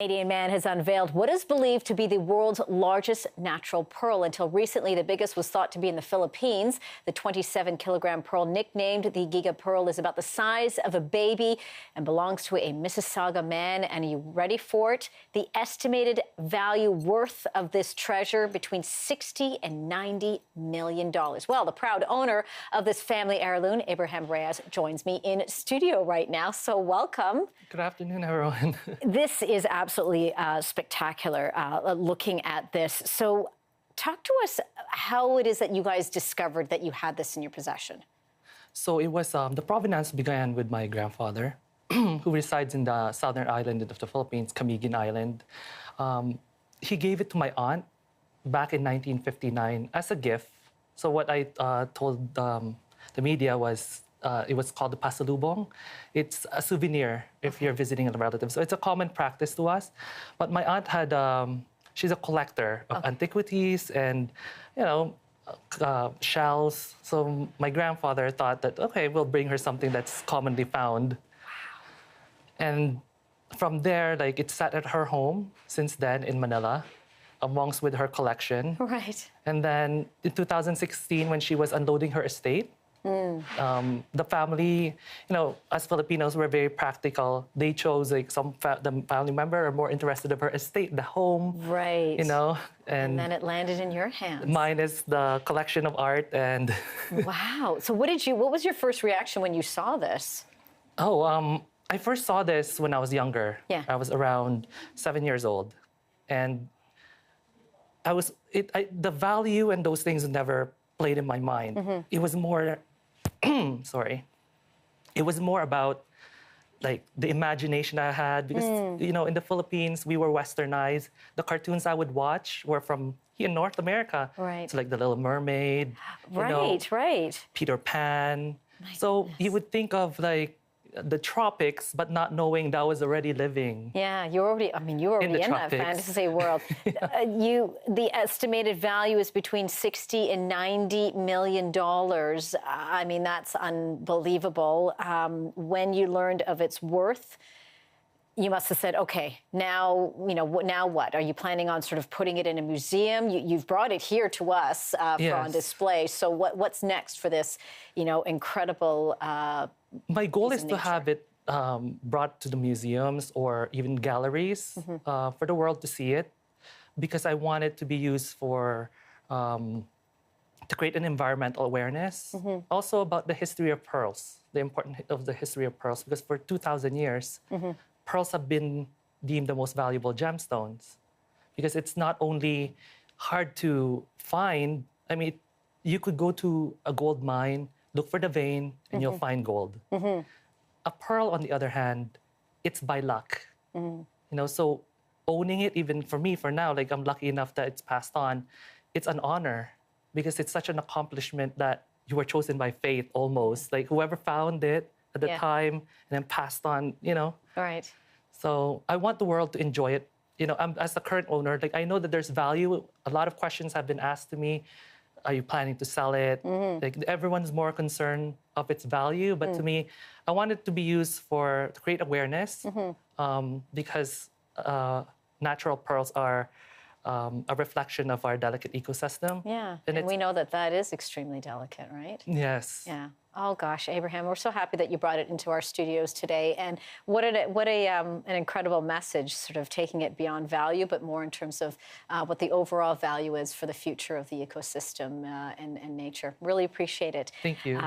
Canadian man has unveiled what is believed to be the world's largest natural pearl. Until recently, the biggest was thought to be in the Philippines. The 27-kilogram pearl, nicknamed the Giga Pearl, is about the size of a baby and belongs to a Mississauga man. And are you ready for it? The estimated value worth of this treasure between $60 and $90 million. Well, the proud owner of this family heirloom, Abraham Reyes, joins me in studio right now. So welcome. Good afternoon, everyone. This is absolutely spectacular, looking at this. So talk to us how it is that you guys discovered that you had this in your possession. So it was, the provenance began with my grandfather, who resides in the southern island of the Philippines, Camiguin Island. He gave it to my aunt back in 1959 as a gift. So what I told the media was, it was called the pasalubong. It's a souvenir if you're visiting a relative. So it's a common practice to us. But my aunt had, she's a collector of antiquities and, shells. So my grandfather thought that, okay, we'll bring her something that's commonly found. And from there, it sat at her home since then in Manila, amongst with her collection. Right. And then in 2016, when she was unloading her estate, the family, as Filipinos, we're very practical. They chose the family member are more interested in her estate, the home. Right. And then it landed in your hands. Mine is the collection of art and. Wow. So what was your first reaction when you saw this? I first saw this when I was younger. Yeah. I was around 7 years old, and the value and those things never played in my mind. It was more. Sorry. It was more about the imagination I had because, in the Philippines, we were westernized. The cartoons I would watch were from here in North America. Right. So The Little Mermaid. Right. Peter Pan. You would think of the tropics, but not knowing that I was already living. Yeah, you were already in that fantasy world. The estimated value is between $60 and $90 million. I mean, that's unbelievable. When you learned of its worth, you must have said, okay, now what? Are you planning on sort of putting it in a museum? You've brought it here to us for on display. So what's next for this, incredible My goal is to have it brought to the museums or even galleries for the world to see it, because I want it to be used for to create an environmental awareness. Also about the history of pearls, the importance of the history of pearls, because for 2,000 years, pearls have been deemed the most valuable gemstones, because it's not only hard to find. I mean, you could go to a gold mine, look for the vein, and you'll find gold. A pearl, on the other hand, it's by luck. So owning it, even for me, for now, I'm lucky enough that it's passed on, it's an honor, because it's such an accomplishment that you were chosen by fate almost. Whoever found it at the time and then passed on, Right. So I want the world to enjoy it. As the current owner, I know that there's value. A lot of questions have been asked to me. Are you planning to sell it? Everyone's more concerned of its value, but to me, I want it to be used to create awareness, because natural pearls are a reflection of our delicate ecosystem. Yeah, and we know that is extremely delicate, right? Yes. Yeah. Oh gosh, Abraham, we're so happy that you brought it into our studios today, and what an incredible message, sort of taking it beyond value, but more in terms of what the overall value is for the future of the ecosystem and nature. Really appreciate it. Thank you.